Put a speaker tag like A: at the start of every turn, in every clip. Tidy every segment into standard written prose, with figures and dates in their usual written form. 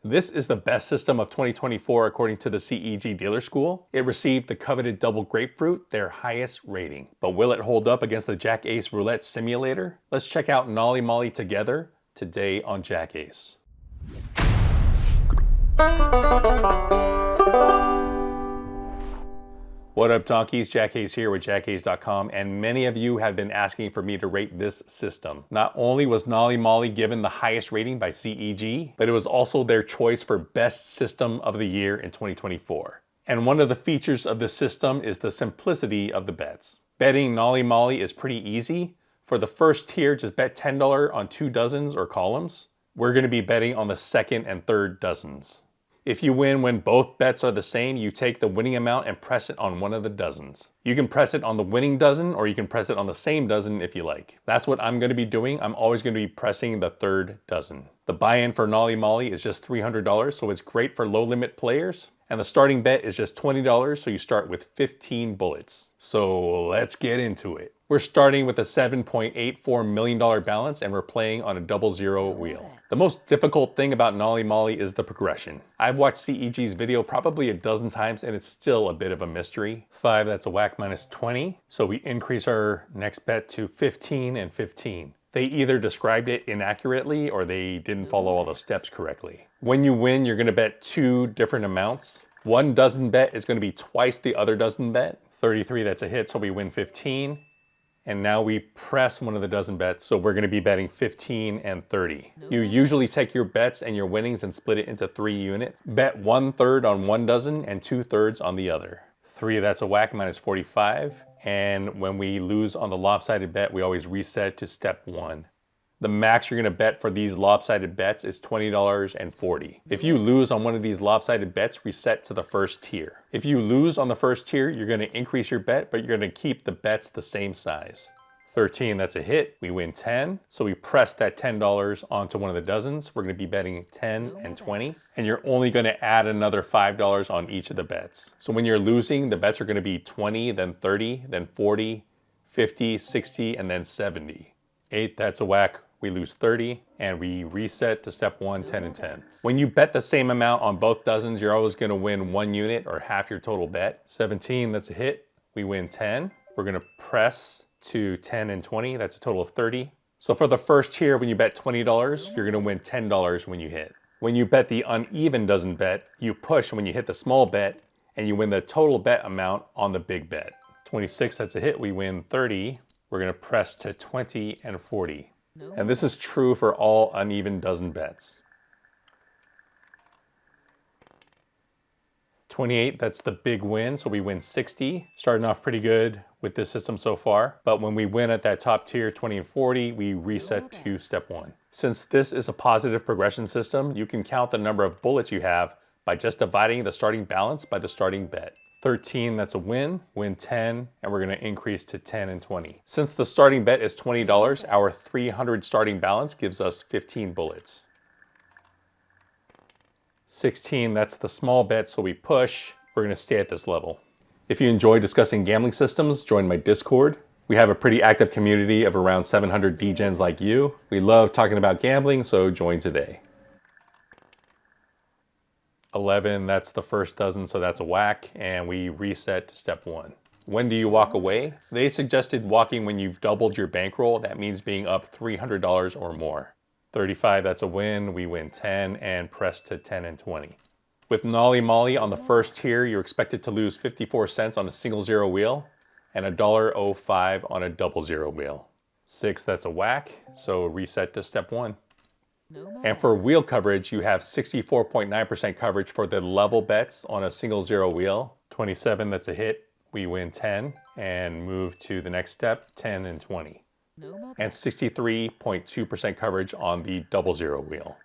A: This is the best system of 2024 according to the CEG Dealer School. It received the coveted Double Grapefruit, their highest rating. But will it hold up against the JackAce Roulette Simulator? Let's check out Nolley Molley together today on JackAce. What up, donkeys? JackAce here with JackAce.com, and many of you have been asking for me to rate this system. Not only was Nolley Molley given the highest rating by CEG, but it was also their choice for Best System of the Year in 2024. And one of the features of this system is the simplicity of the bets. Betting Nolley Molley is pretty easy. For the first tier, just bet $10 on 2 dozens or columns. We're going to be betting on the second and third dozens. If you win when both bets are the same, you take the winning amount and press it on one of the dozens. You can press it on the winning dozen, or you can press it on the same dozen if you like. That's what I'm going to be doing. I'm always going to be pressing the third dozen. The buy-in for Nolley Molley is just $300, so it's great for low-limit players. And the starting bet is just $20, so you start with 15 bullets. So let's get into it. We're starting with a $7.84 million balance, and we're playing on a 00 wheel. The most difficult thing about Nolley Molley is the progression. I've watched CEG's video probably a dozen times, and it's still a bit of a mystery. 5, that's a whack, minus 20. So we increase our next bet to 15 and 15. They either described it inaccurately or they didn't follow all the steps correctly. When you win, you're going to bet 2 different amounts. 1 dozen bet is going to be twice the other dozen bet. 33, that's a hit, so we win 15. And now we press one of the dozen bets, so we're going to be betting 15 and 30. You usually take your bets and your winnings and split it into 3 units. Bet 1/3 on 1 dozen and 2/3 on the other. 3, that's a whack, minus 45. And when we lose on the lopsided bet, we always reset to step 1. The max you're going to bet for these lopsided bets is $20.40. If you lose on one of these lopsided bets, reset to the first tier. If you lose on the first tier, you're going to increase your bet, but you're going to keep the bets the same size. 13, that's a hit. We win 10. So we press that $10 onto one of the dozens. We're going to be betting 10 and 20. And you're only going to add another $5 on each of the bets. So when you're losing, the bets are going to be 20, then 30, then 40, 50, 60, and then 70. 8, that's a whack. We lose 30, and we reset to step 1, 10 and 10. When you bet the same amount on both dozens, you're always going to win 1 unit or half your total bet. 17, that's a hit. We win 10. We're going to press to 10 and 20. That's a total of 30. So for the first tier, when you bet $20, you're going to win $10 when you hit. When you bet the uneven dozen bet, you push when you hit the small bet, and you win the total bet amount on the big bet. 26, that's a hit. We win 30. We're going to press to 20 and 40. And this is true for all uneven dozen bets. 28, that's the big win, so we win 60. Starting off pretty good with this system so far. But when we win at that top tier, 20 and 40, we reset to step 1. Since this is a positive progression system, you can count the number of bullets you have by just dividing the starting balance by the starting bet. 13, that's a win 10, and we're going to increase to 10 and 20. Since the starting bet is $20, our 300 starting balance gives us 15 bullets. 16, that's the small bet, so we push. We're going to stay at this level. If you enjoy discussing gambling systems, join my Discord. We have a pretty active community of around 700 degens like you. We love talking about gambling, so join today. 11, that's the first dozen, so that's a whack, and we reset to step 1. When do you walk away? They suggested walking when you've doubled your bankroll. That means being up $300 or more. 35, that's a win. We win 10 and press to 10 and 20. With Nolley Molley on the first tier, you're expected to lose 54 cents on a single 0 wheel and $1.05 on a 00 wheel. 6, that's a whack, so reset to step 1. And for wheel coverage, you have 64.9% coverage for the level bets on a single 0 wheel. 27, that's a hit. We win 10 and move to the next step, 10 and 20. And 63.2% coverage on the 00 wheel.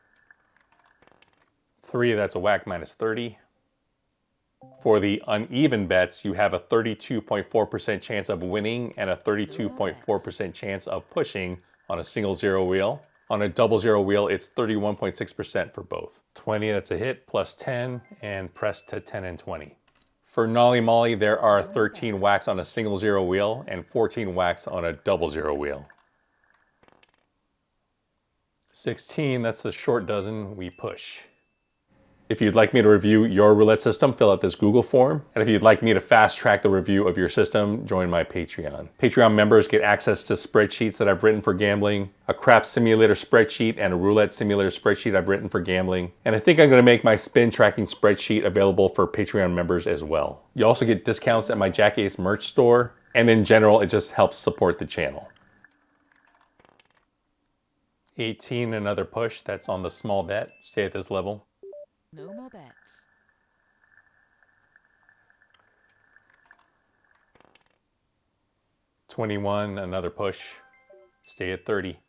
A: 3, that's a whack, minus 30. For the uneven bets, you have a 32.4% chance of winning and a 32.4% chance of pushing on a single 0 wheel. On a 00 wheel, it's 31.6% for both. 20, that's a hit, plus 10, and press to 10 and 20. For Nolley Molley, there are 13 whacks on a single 0 wheel and 14 whacks on a 00 wheel. 16, that's the short dozen, we push. If you'd like me to review your roulette system, fill out this Google form. And if you'd like me to fast track the review of your system, join my Patreon. Patreon members get access to spreadsheets that I've written for gambling, a crap simulator spreadsheet, and a roulette simulator spreadsheet I've written for gambling. And I think I'm gonna make my spin tracking spreadsheet available for Patreon members as well. You also get discounts at my JackAce merch store. And in general, it just helps support the channel. 18, another push. That's on the small bet. Stay at this level.
B: No more bets.
A: 21, another push. Stay at 30.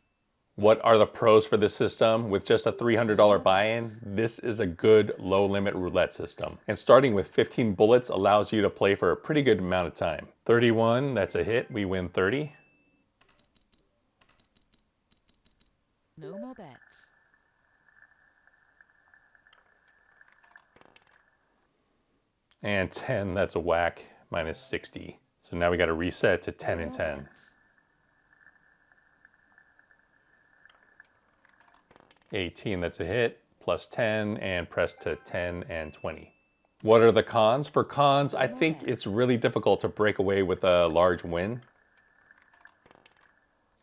A: What are the pros for this system? With just a $300 buy-in, this is a good low-limit roulette system. And starting with 15 bullets allows you to play for a pretty good amount of time. 31, that's a hit. We win 30.
B: No more bets.
A: And 10, that's a whack, minus 60. So now we got to reset to 10 and 10. 18, that's a hit, plus 10, and press to 10 and 20. What are the cons? For cons, I think it's really difficult to break away with a large win.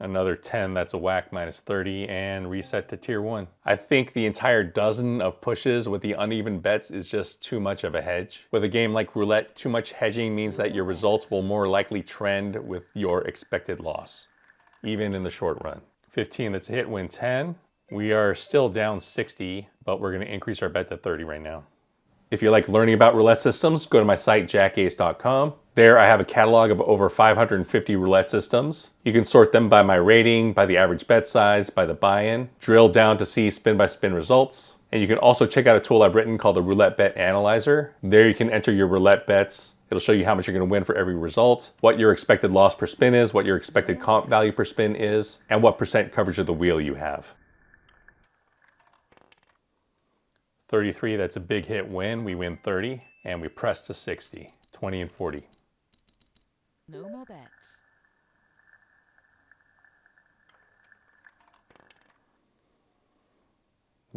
A: Another 10, that's a whack, minus 30, and reset to tier 1. I think the entire dozen of pushes with the uneven bets is just too much of a hedge. With a game like roulette, too much hedging means that your results will more likely trend with your expected loss, even in the short run. 15, that's a hit, win 10. We are still down 60, but we're going to increase our bet to 30 right now. If you like learning about roulette systems, go to my site, JackAce.com. There I have a catalog of over 550 roulette systems. You can sort them by my rating, by the average bet size, by the buy-in, drill down to see spin-by-spin results. And you can also check out a tool I've written called the Roulette Bet Analyzer. There you can enter your roulette bets. It'll show you how much you're going to win for every result, what your expected loss per spin is, what your expected comp value per spin is, and what percent coverage of the wheel you have. 33, that's a big hit win. We win 30, and we press to 60, 20 and 40.
B: No more bets.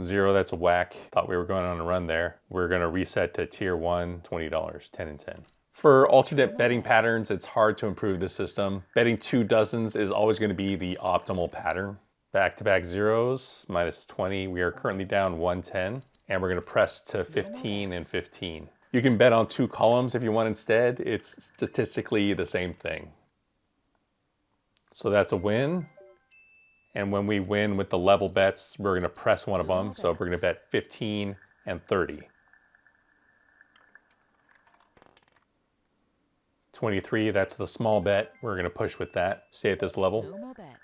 A: 0, that's a whack. Thought we were going on a run there. We're gonna reset to tier 1, $20, 10 and 10. For alternate betting patterns, it's hard to improve the system. Betting 2 dozens is always gonna be the optimal pattern. Back-to-back zeros, minus 20. We are currently down 110. And we're gonna press to 15 and 15. You can bet on 2 columns if you want instead. It's statistically the same thing. So that's a win. And when we win with the level bets, we're gonna press one of them. So we're gonna bet 15 and 30. 23, that's the small bet. We're gonna push with that. Stay at this level.
B: No more bets.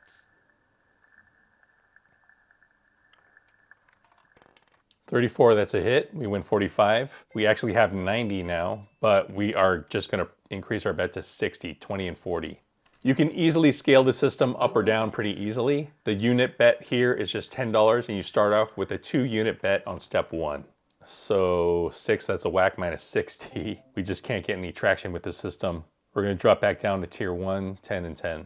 A: 34, that's a hit. We win 45. We actually have 90 now, but we are just gonna increase our bet to 60, 20 and 40. You can easily scale the system up or down pretty easily. The unit bet here is just $10 and you start off with a 2-unit bet on step 1. So 6, that's a whack, minus 60. We just can't get any traction with the system. We're gonna drop back down to tier 1, 10 and 10.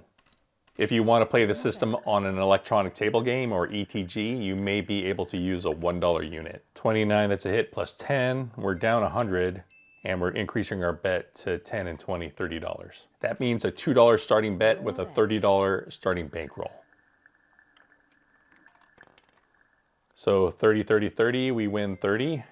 A: If you want to play the system on an electronic table game or ETG, you may be able to use a $1 unit. 29, that's a hit, plus 10. We're down 100, and we're increasing our bet to 10 and 20, $30. That means a $2 starting bet with a $30 starting bankroll. So 30, 30, 30, we win 30.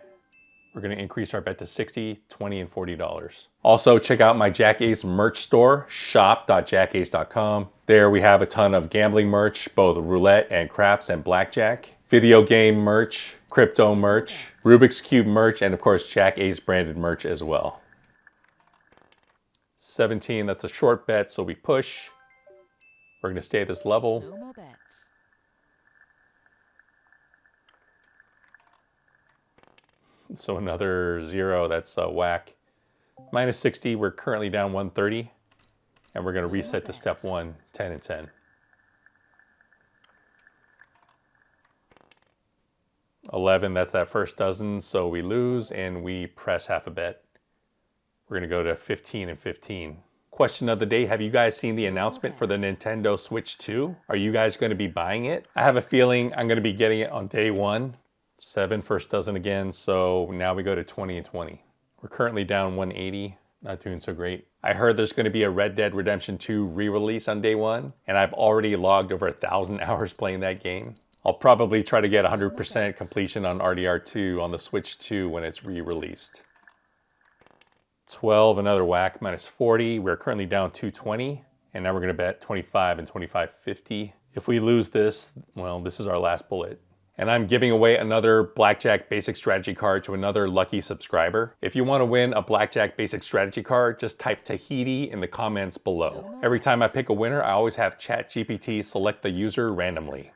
A: We're gonna increase our bet to 60, 20, and $40. Also, check out my JackAce merch store, shop.jackace.com. There we have a ton of gambling merch, both roulette and craps and blackjack, video game merch, crypto merch, Rubik's Cube merch, and of course, JackAce branded merch as well. 17, that's a short bet, so we push. We're gonna stay at this level.
B: No more bets.
A: So another 0, that's a whack. Minus 60, we're currently down 130. And we're gonna reset to step 1, 10 and 10. 11, that's that first dozen, so we lose and we press half a bet. We're gonna go to 15 and 15. Question of the day, have you guys seen the announcement for the Nintendo Switch 2? Are you guys gonna be buying it? I have a feeling I'm gonna be getting it on day 1. 7 first dozen again, so now we go to 20 and 20. We're currently down 180, not doing so great. I heard there's going to be a Red Dead Redemption 2 re-release on day 1, and I've already logged over 1,000 hours playing that game. I'll probably try to get 100% completion on RDR2 on the Switch 2 when it's re-released. 12, another whack, minus 40. We're currently down 220, and now we're going to bet 25 and 25.50. If we lose this, well, this is our last bullet. And I'm giving away another Blackjack Basic Strategy card to another lucky subscriber. If you want to win a Blackjack Basic Strategy card, just type Tahiti in the comments below. Every time I pick a winner, I always have ChatGPT select the user randomly.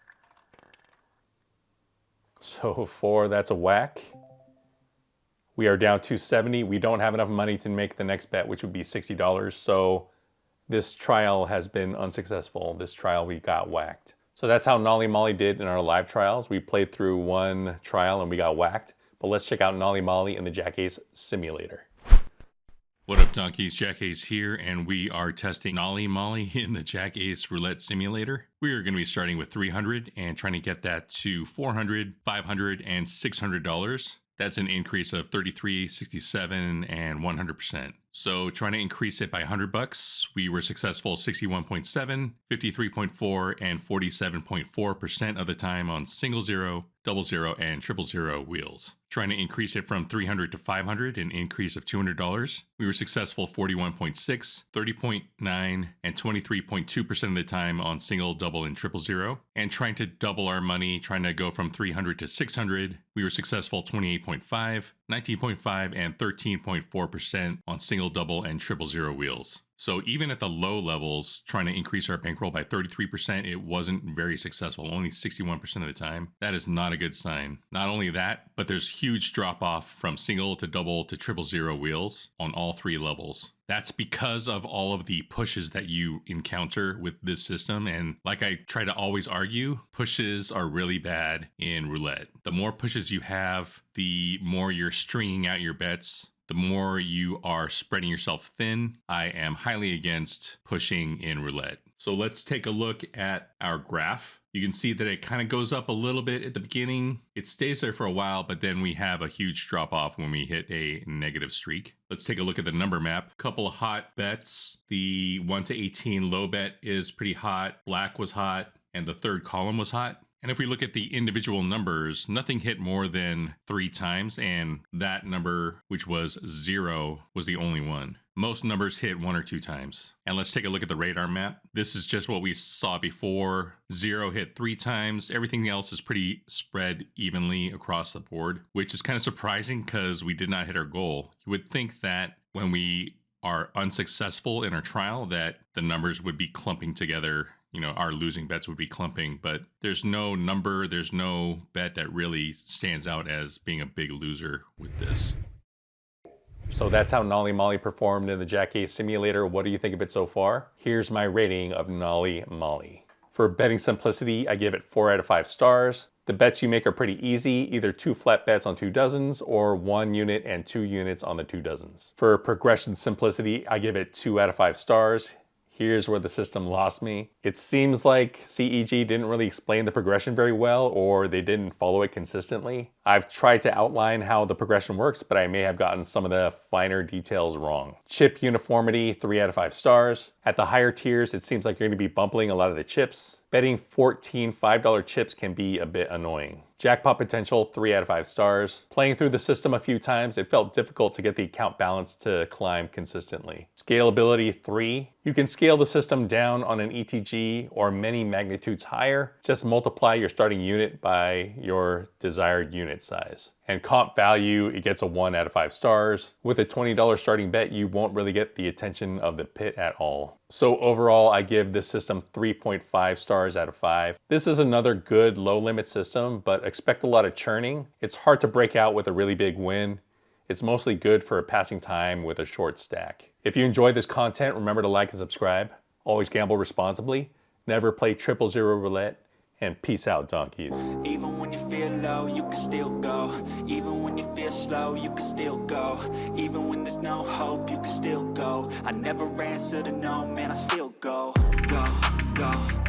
A: So 4, that's a whack. We are down 270. We don't have enough money to make the next bet, which would be $60. So this trial has been unsuccessful. This trial we got whacked. So that's how Nolley Molley did in our live trials. We played through one trial and we got whacked. But let's check out Nolley Molley in the JackAce simulator.
C: What up, donkeys? JackAce here, and we are testing Nolley Molley in the JackAce Roulette Simulator. We are going to be starting with $300 and trying to get that to $400, $500, and $600. That's an increase of 33, 67, and 100%. So trying to increase it by $100, we were successful 61.7, 53.4, and 47.4% of the time on single zero, double zero, and triple zero wheels. Trying to increase it from $300 to $500, an increase of $200. We were successful 41.6, 30.9, and 23.2% of the time on single, double, and triple zero. And trying to double our money, trying to go from 300 to 600, we were successful 28.5, 19.5, and 13.4% on single, double, and triple zero wheels. So even at the low levels, trying to increase our bankroll by 33%, it wasn't very successful, only 61% of the time. That is not a good sign. Not only that, but there's huge drop off from single to double to triple zero wheels on all 3 levels. That's because of all of the pushes that you encounter with this system. And like I try to always argue, pushes are really bad in roulette. The more pushes you have, the more you're stringing out your bets, the more you are spreading yourself thin. I am highly against pushing in roulette. So let's take a look at our graph. You can see that it kind of goes up a little bit at the beginning. It stays there for a while, but then we have a huge drop off when we hit a negative streak. Let's take a look at the number map. Couple of hot bets. The 1 to 18 low bet is pretty hot. Black was hot, and the third column was hot. And if we look at the individual numbers, nothing hit more than 3 times, and that number, which was 0, was the only one. Most numbers hit 1 or 2 times. And let's take a look at the radar map. This is just what we saw before. 0 hit 3 times. Everything else is pretty spread evenly across the board, which is kind of surprising because we did not hit our goal. You would think that when we are unsuccessful in our trial, that the numbers would be clumping together. You know, our losing bets would be clumping, but there's no number, there's no bet that really stands out as being a big loser with this.
A: So that's how Nolley Molley performed in the JackAce simulator. What do you think of it so far? Here's my rating of Nolley Molley. For betting simplicity, I give it 4 out of 5 stars. The bets you make are pretty easy, either 2 flat bets on 2 dozens or 1 unit and 2 units on the 2 dozens. For progression simplicity, I give it 2 out of 5 stars. Here's where the system lost me. It seems like CEG didn't really explain the progression very well, or they didn't follow it consistently. I've tried to outline how the progression works, but I may have gotten some of the finer details wrong. Chip uniformity, 3 out of 5 stars. At the higher tiers, it seems like you're going to be bumping a lot of the chips. Betting 14 $5 chips can be a bit annoying. Jackpot potential, 3 out of 5 stars. Playing through the system a few times, it felt difficult to get the account balance to climb consistently. Scalability, 3. You can scale the system down on an ETG or many magnitudes higher. Just multiply your starting unit by your desired unit size. And comp value, it gets a 1 out of 5 stars. With a $20 starting bet, you won't really get the attention of the pit at all. So overall, I give this system 3.5 stars out of 5. This is another good low limit system, but expect a lot of churning. It's hard to break out with a really big win. It's mostly good for passing time with a short stack. If you enjoyed this content, remember to like and subscribe. Always gamble responsibly. Never play 000 roulette. And peace out, donkeys.
D: Even when you feel low, you can still go. Even when you feel slow, you can still go. Even when there's no hope, you can still go. I never answer to no, man, I still go. Go, go.